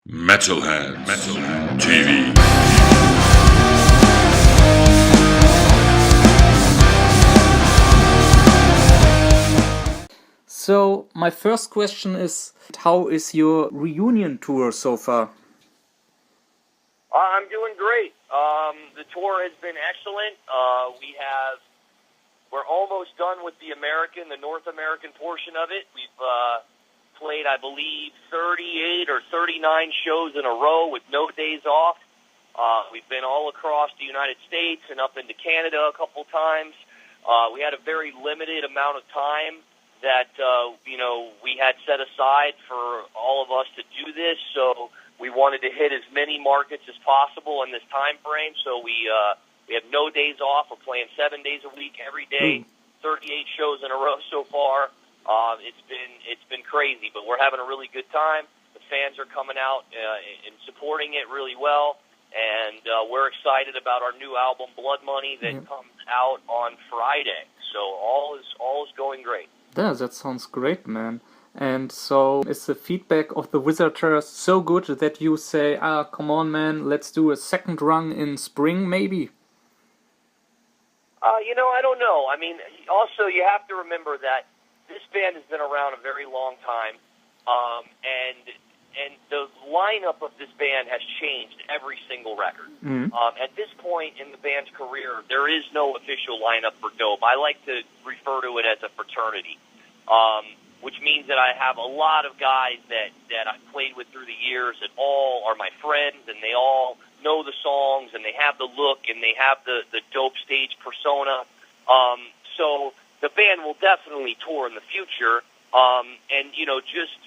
metal-heads.de. So, my first question is, how is your reunion tour so far? I'm doing great. The tour has been excellent. We're almost done with the North American portion of it. We've played, I believe, 38 or 39 shows in a row with no days off. We've been all across the United States and up into Canada a couple times. We had a very limited amount of time that we had set aside for all of us to do this, so we wanted to hit as many markets as possible in this time frame. So we have no days off. We're playing 7 days a week, every day, 38 shows in a row so far. It's been crazy, but we're having a really good time. The fans are coming out and supporting it really well, and we're excited about our new album, Blood Money, that comes out on Friday. So all is going great. Yeah, that sounds great, man. And so, is the feedback of the visitors so good that you say, come on, man, let's do a second run in spring, maybe? I don't know. I mean, also you have to remember that this band has been around a very long time, and the lineup of this band has changed every single record. At this point in the band's career, there is no official lineup for Dope. I like to refer to it as a fraternity, which means that I have a lot of guys that I've played with through the years that all are my friends, and they all know the songs, and they have the look, and they have the Dope stage persona. So the band will definitely tour in the future, and just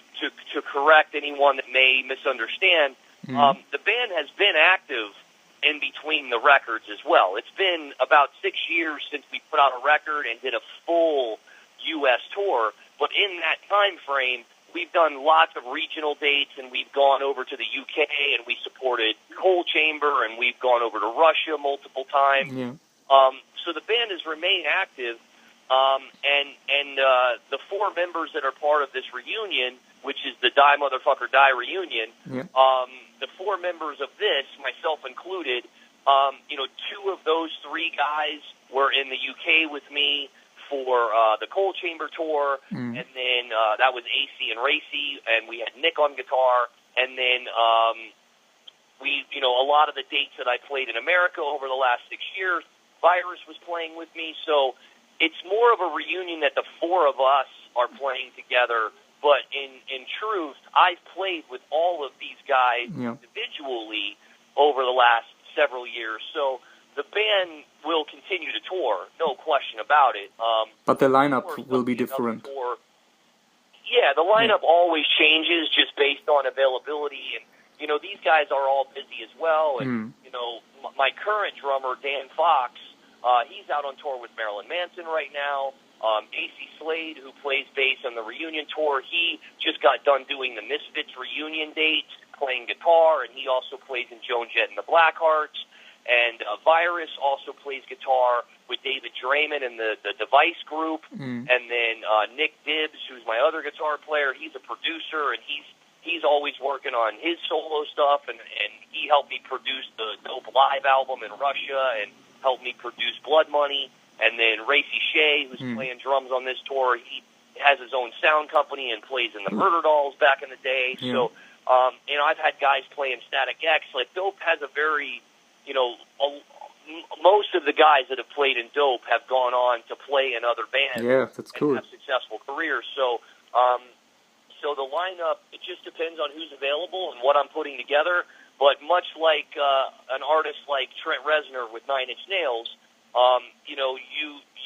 to correct anyone that may misunderstand, the band has been active in between the records as well. It's been about 6 years since we put out a record and did a full U.S. tour, but in that time frame, we've done lots of regional dates, and we've gone over to the U.K., and we supported Coal Chamber, and we've gone over to Russia multiple times. So the band has remained active, and the four members that are part of this reunion, which is the Die Motherfucker Die reunion, the four members of this, myself included, two of those three guys were in the UK with me for the Coal Chamber tour, and then that was Acey and Acey, and we had Nick on guitar, and then a lot of the dates that I played in America over the last 6 years, Virus was playing with me, so it's more of a reunion that the four of us are playing together. But in truth, I've played with all of these guys individually over the last several years. So the band will continue to tour, no question about it. But the lineup will be different. The lineup always changes just based on availability. And, these guys are all busy as well. And, my current drummer, Dan Fox, he's out on tour with Marilyn Manson right now. Acey, Slade, who plays bass on the reunion tour, he just got done doing the Misfits reunion date, playing guitar, and he also plays in Joan Jett and the Blackhearts. And Virus also plays guitar with David Draymond and the Device group. And then Nick Dibbs, who's my other guitar player, he's a producer, and he's always working on his solo stuff, and he helped me produce the Dope Live album in Russia and helped me produce Blood Money. And then Racy Shea, who's playing drums on this tour, he has his own sound company and plays in the Murder Dolls back in the day. So, I've had guys playing Static X. Like, Dope has a very, most of the guys that have played in Dope have gone on to play in other bands. Yeah, that's cool. And have successful careers. So, so the lineup, it just depends on who's available and what I'm putting together. But much like an artist like Trent Reznor with Nine Inch Nails,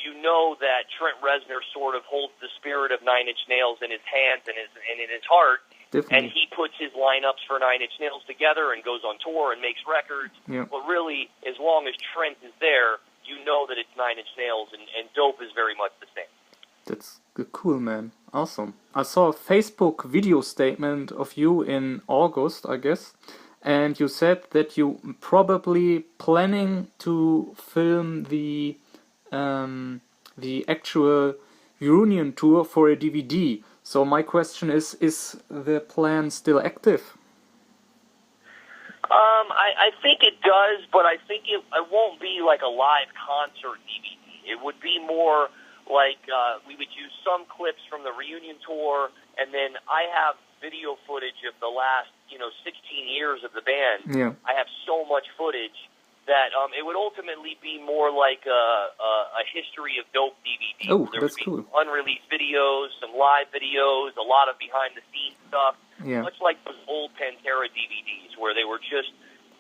you know that Trent Reznor sort of holds the spirit of Nine Inch Nails in his hands and in his heart. Definitely. And he puts his lineups for Nine Inch Nails together and goes on tour and makes records. But really, as long as Trent is there, you know that it's Nine Inch Nails, and Dope is very much the same. That's cool, man. Awesome. I saw a Facebook video statement of you in August, I guess. And you said that you probably planning to film the actual reunion tour for a DVD. So my question is the plan still active? I think it does, but I think it won't be like a live concert DVD. It would be more like we would use some clips from the reunion tour, and then I have video footage of the last 16 years of the band. Yeah. I have so much footage that it would ultimately be more like a history of dope DVD. Oh, there that's would be cool. Unreleased videos, some live videos, a lot of behind-the-scenes stuff, much like those old Pantera DVDs where they were just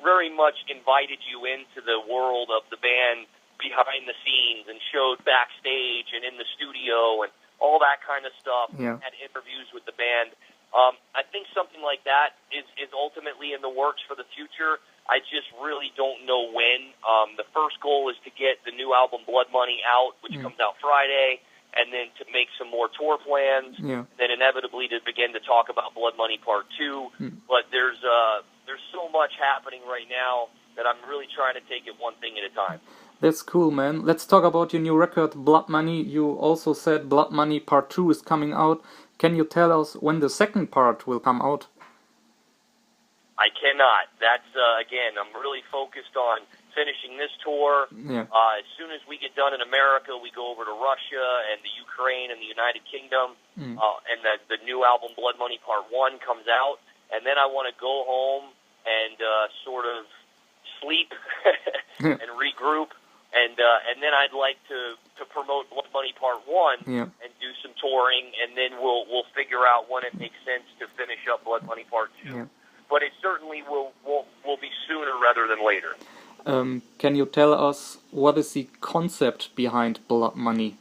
very much invited you into the world of the band behind the scenes and showed backstage and in the studio and all that kind of stuff, had interviews with the band. I think something like that is ultimately in the works for the future. I just really don't know when. The first goal is to get the new album Blood Money out, which comes out Friday, and then to make some more tour plans, then inevitably to begin to talk about Blood Money Part 2. But there's so much happening right now that I'm really trying to take it one thing at a time. That's cool, man. Let's talk about your new record, Blood Money. You also said Blood Money Part 2 is coming out. Can you tell us when the second part will come out? I cannot. That's, again, I'm really focused on finishing this tour. As soon as we get done in America, we go over to Russia and the Ukraine and the United Kingdom. And the new album, Blood Money Part 1, comes out. And then I want to go home and sort of sleep and regroup. And then I'd like to promote Blood Money Part 1 and do some touring. And then we'll figure out when it makes sense to finish up Blood Money Part 2. But it certainly will be sooner rather than later. Can you tell us what is the concept behind Blood Money?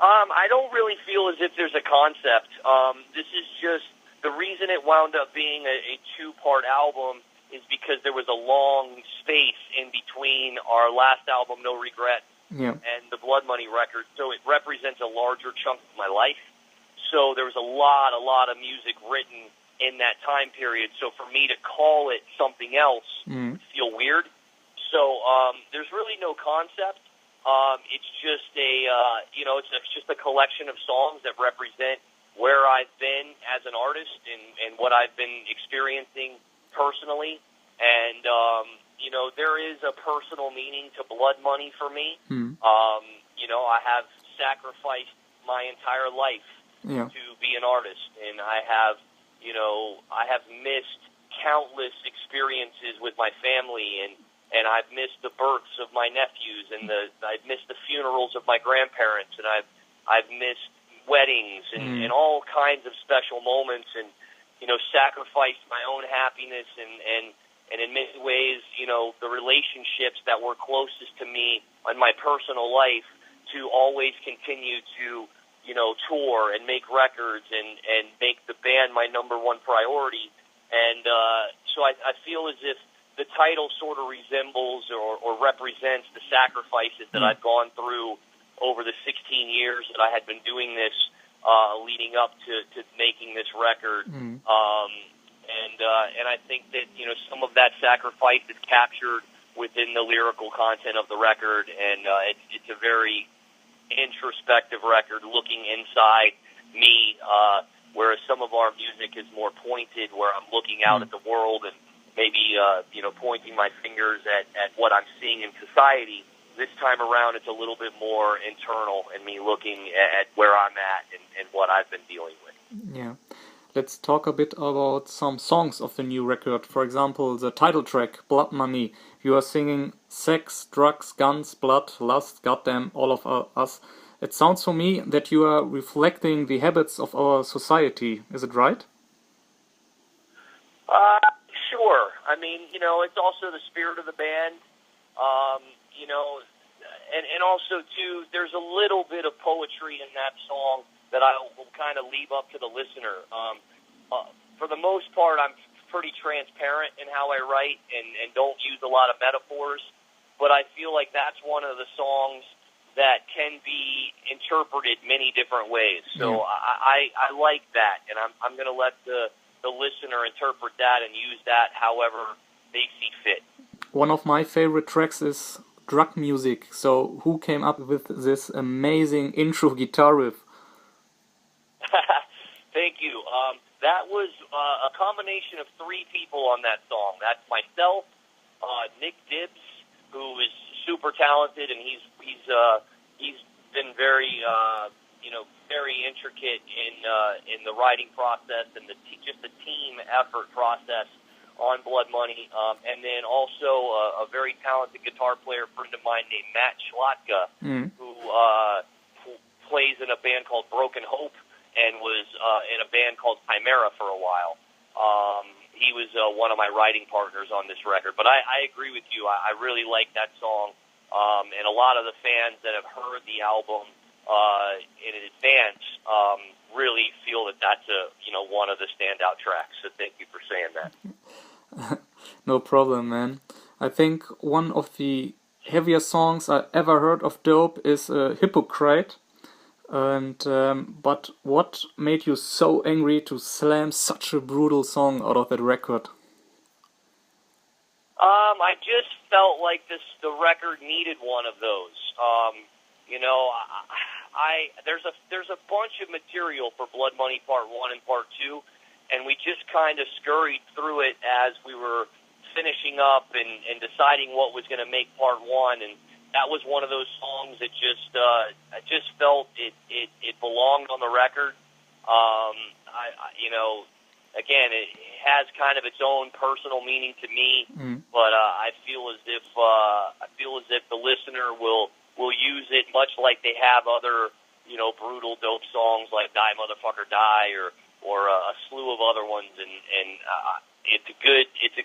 I don't really feel as if there's a concept. This is just the reason it wound up being a two-part album is because there was a long space in between our last album, No Regrets, and the Blood Money record. So it represents a larger chunk of my life. So there was a lot of music written in that time period. So for me to call it something else would feel weird. So there's really no concept. It's just it's just a collection of songs that represent where I've been as an artist and what I've been experiencing personally. And there is a personal meaning to Blood Money for me. I have sacrificed my entire life to be an artist, and I have missed countless experiences with my family, and I've missed the births of my nephews, and I've missed the funerals of my grandparents, and I've missed weddings and all kinds of special moments, and sacrificed my own happiness and in many ways, the relationships that were closest to me in my personal life to always continue to tour and make records and make the band my number one priority. And so I feel as if the title sort of resembles or represents the sacrifices that I've gone through over the 16 years that I had been doing this, leading up to making this record. And I think that, some of that sacrifice is captured within the lyrical content of the record, and it's a very introspective record looking inside me, whereas some of our music is more pointed, where I'm looking out at the world and maybe pointing my fingers at what I'm seeing in society. This time around, it's a little bit more internal and me looking at where I'm at and what I've been dealing with. Yeah. Let's talk a bit about some songs of the new record. For example, the title track, Blood Money. You are singing sex, drugs, guns, blood, lust, goddamn, all of us. It sounds to me that you are reflecting the habits of our society. Is it right? Sure. I mean, it's also the spirit of the band. And also, too, there's a little bit of poetry in that song that I will kind of leave up to the listener. For the most part, I'm pretty transparent in how I write and don't use a lot of metaphors, but I feel like that's one of the songs that can be interpreted many different ways. So I like that, and I'm going to let the listener interpret that and use that however they see fit. One of my favorite tracks is Drug Music. So who came up with this amazing intro guitar riff? Thank you. That was a combination of three people on that song. That's myself, Nick Dibbs, who is super talented, and he's been very very intricate in the writing process and just the team effort process on Blood Money, and then also a very talented guitar player friend of mine named Matt Slade, who plays in a band called Broken Hope and was in a band called Chimera for a while. He was one of my writing partners on this record. But I agree with you. I really like that song, and a lot of the fans that have heard the album in advance really feel that that's one of the standout tracks. So thank you for saying that. No problem, man. I think one of the heavier songs I ever heard of Dope is Hypocrite. And but what made you so angry to slam such a brutal song out of that record? I just felt like the record needed one of those. There's a bunch of material for Blood Money Part 1 and Part 2, and we just kind of scurried through it as we were finishing up and deciding what was going to make Part 1, and that was one of those songs that I just felt it belonged on the record. Again, it has kind of its own personal meaning to me, but I feel as if the listener will use it much like they have other brutal dope songs like Die Motherfucker Die or a slew of other ones, and it's a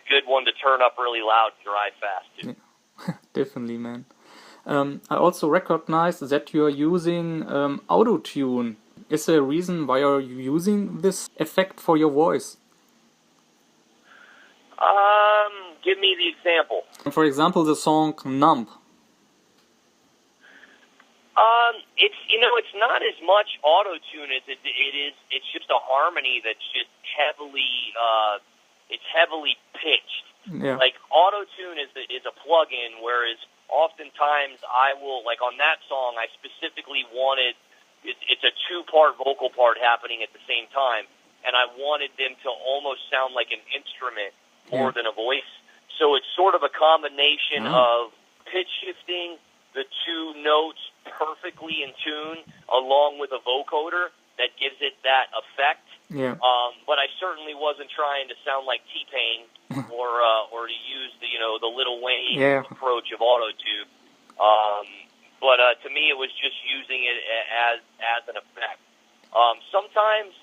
good one to turn up really loud and drive fast to. Yeah. Definitely, man. I also recognize that you are using auto-tune. Is there a reason why are you using this effect for your voice? Give me the example. For example, the song Numb. It's not as much auto-tune as it is. It's just a harmony that's just heavily pitched. Yeah. Like auto-tune is a plug-in, whereas oftentimes I will, like on that song, I specifically wanted, it's a two-part vocal part happening at the same time, and I wanted them to almost sound like an instrument more than a voice. So it's sort of a combination of pitch shifting the two notes perfectly in tune along with a vocoder that gives it that effect. Yeah. But I certainly wasn't trying to sound like T-Pain or to use the Lil Wayne approach of auto-tune. But to me, it was just using it as an effect. Sometimes,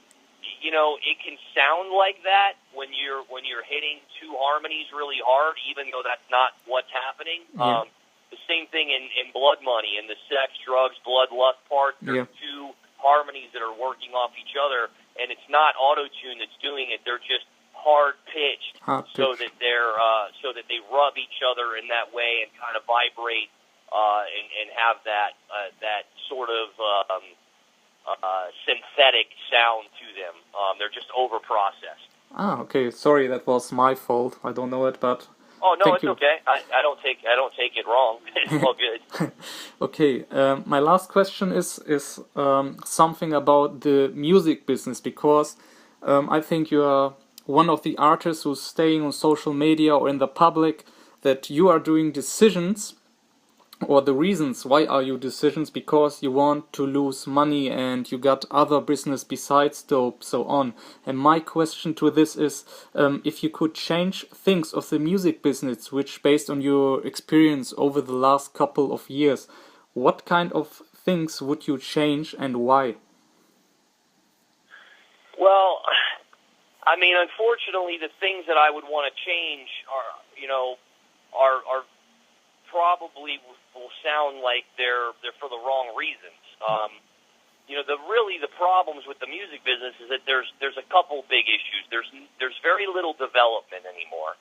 it can sound like that when you're hitting two harmonies really hard, even though that's not what's happening. Yeah. The same thing in Blood Money, in the sex, drugs, blood, lust part. There's two harmonies that are working off each other, and it's not auto-tune that's doing it. They're just hard-pitched so that they rub each other in that way and kind of vibrate and have that sort of synthetic sound to them. They're just over-processed. Okay. Sorry, that was my fault. I don't know it, but... Oh no, it's you. okay. I don't take it wrong. It's all good. Okay, my last question is something about the music business, because I think you are one of the artists who's staying on social media or in the public that you are doing decisions, or the reasons why are you decisions because you want to lose money and you got other business besides dope, so on. And my question to this is, if you could change things of the music business, which based on your experience over the last couple of years, what kind of things would you change and why? Well, I mean, unfortunately, the things that I would want to change are probably will sound like they're for the wrong reasons. The problems with the music business is that there's a couple big issues. There's very little development anymore.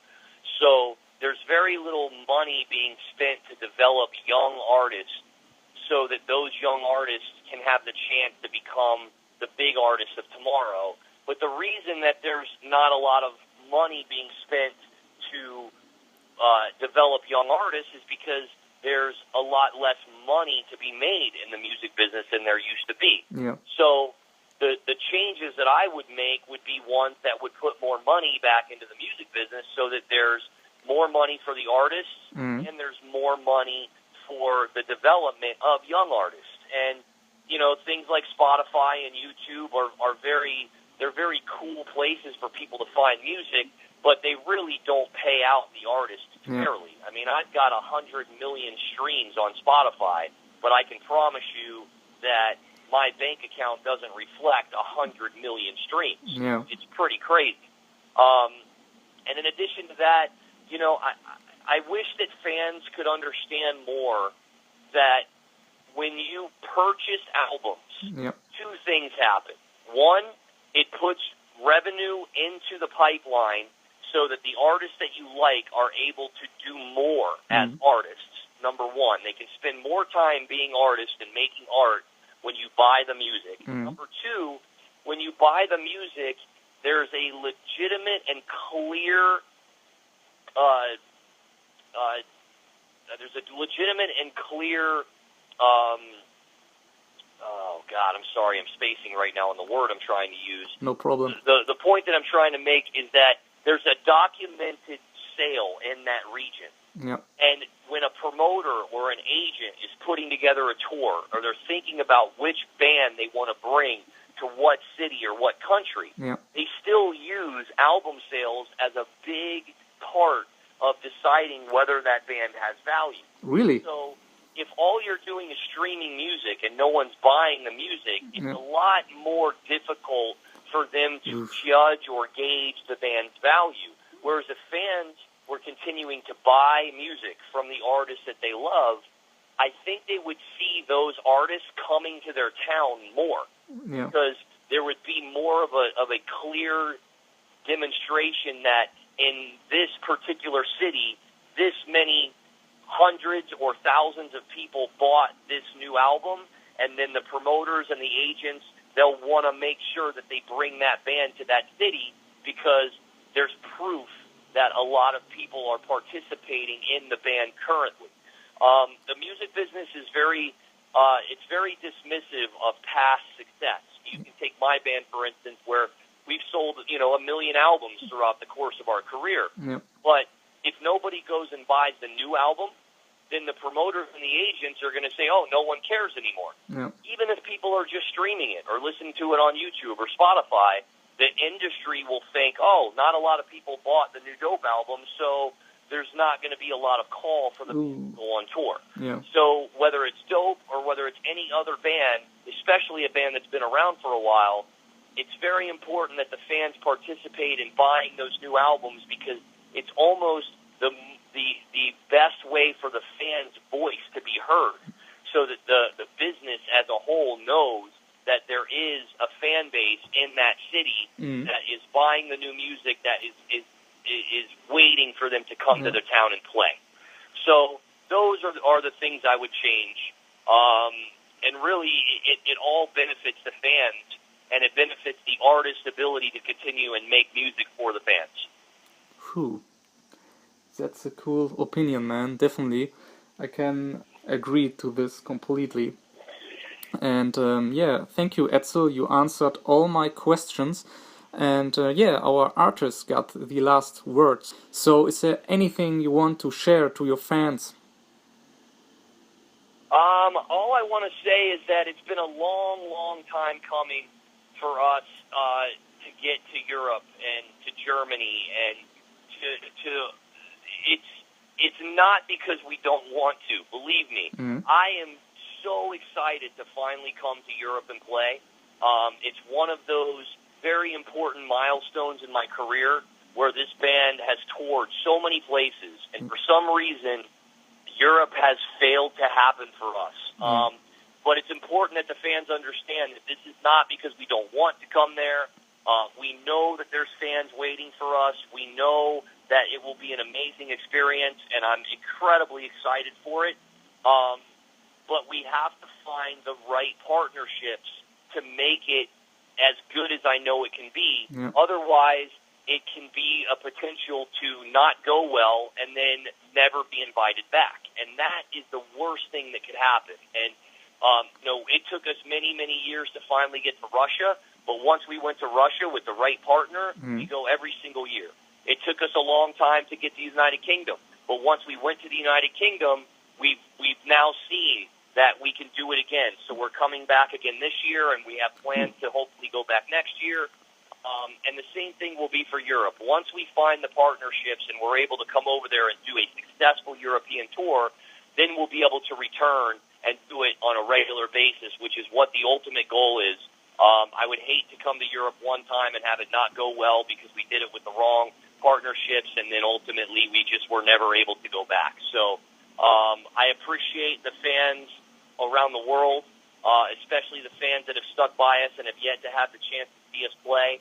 So there's very little money being spent to develop young artists so that those young artists can have the chance to become the big artists of tomorrow. But the reason that there's not a lot of money being spent to develop young artists is because there's a lot less money to be made in the music business than there used to be. Yeah. So the changes that I would make would be ones that would put more money back into the music business so that there's more money for the artists and there's more money for the development of young artists. And, you know, things like Spotify and YouTube are very cool places for people to find music, but they really don't pay out the artists fairly. I mean, I've got 100 million streams on Spotify, but I can promise you that my bank account doesn't reflect 100 million streams. Yeah. It's pretty crazy. And in addition to that, you know, I wish that fans could understand more that when you purchase albums, two things happen. One, it puts revenue into the pipeline so that the artists that you like are able to do more as artists. Number one, they can spend more time being artists and making art when you buy the music. Number two, when you buy the music, there's a legitimate and clear oh God, I'm sorry, I'm spacing right now on the word I'm trying to use. No problem. The point that I'm trying to make is that there's a documented sale in that region. Yeah. And when a promoter or an agent is putting together a tour, or they're thinking about which band they want to bring to what city or what country, they still use album sales as a big part of deciding whether that band has value. Really? So if all you're doing is streaming music and no one's buying the music, it's a lot more difficult for them to judge or gauge the band's value. Whereas if fans were continuing to buy music from the artists that they love, I think they would see those artists coming to their town more. Because there would be more of a clear demonstration that in this particular city, this many hundreds or thousands of people bought this new album, and then the promoters and the agents, they'll want to make sure that they bring that band to that city because there's proof that a lot of people are participating in the band currently. The music business is very dismissive of past success. You can take my band, for instance, where we've sold, 1 million albums throughout the course of our career. But if nobody goes and buys the new album, then the promoters and the agents are going to say, oh, no one cares anymore. Even if people are just streaming it or listening to it on YouTube or Spotify, the industry will think, oh, not a lot of people bought the new Dope album, so there's not going to be a lot of call for the people on tour. So whether it's Dope or whether it's any other band, especially a band that's been around for a while, it's very important that the fans participate in buying those new albums because it's almost the best way for the fans' voice to be heard so that the business as a whole knows that there is a fan base in that city that is buying the new music, that is waiting for them to come to their town and play. So those are the things I would change. And really, it all benefits the fans, and it benefits the artist's ability to continue and make music for the fans. Whew. That's a cool opinion, man. Definitely. I can agree to this completely. And thank you, Edsel. You answered all my questions. And our artist got the last words. So is there anything you want to share to your fans? All I want to say is that it's been a long, long time coming for us to get to Europe and to Germany and to it's not because we don't want to. Believe me, I am so excited to finally come to Europe and play. It's one of those very important milestones in my career where this band has toured so many places, and for some reason, Europe has failed to happen for us. But it's important that the fans understand that this is not because we don't want to come there. We know that there's fans waiting for us. We know that it will be an amazing experience, and I'm incredibly excited for it. But we have to find the right partnerships to make it as good as I know it can be. Otherwise, it can be a potential to not go well and then never be invited back. And that is the worst thing that could happen. And, it took us many, many years to finally get to Russia, But once we went to Russia with the right partner, we go every single year. It took us a long time to get to the United Kingdom. But once we went to the United Kingdom, we've now seen that we can do it again. So we're coming back again this year, and we have plans to hopefully go back next year. And the same thing will be for Europe. Once we find the partnerships and we're able to come over there and do a successful European tour, then we'll be able to return and do it on a regular basis, which is what the ultimate goal is. I would hate to come to Europe one time and have it not go well because we did it with the wrong partnerships, and then ultimately we just were never able to go back. So I appreciate the fans around the world, especially the fans that have stuck by us and have yet to have the chance to see us play.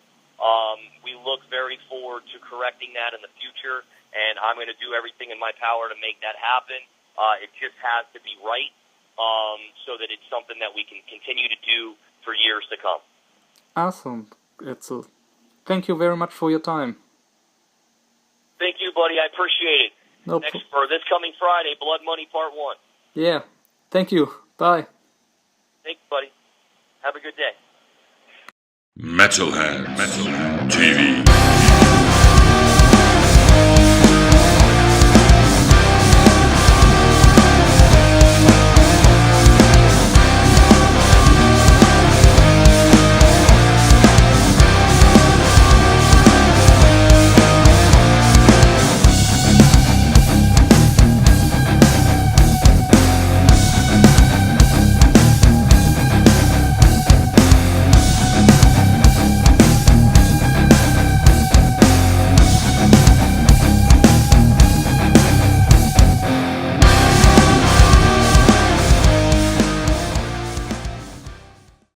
We look very forward to correcting that in the future, and I'm going to do everything in my power to make that happen. It just has to be right, so that it's something that we can continue to do for years to come. Awesome, Edsel. Thank you very much for your time. Thank you, buddy. I appreciate it. For this coming Friday, Blood Money Part 1. Yeah. Thank you. Bye. Thanks, buddy. Have a good day. Metalheads TV.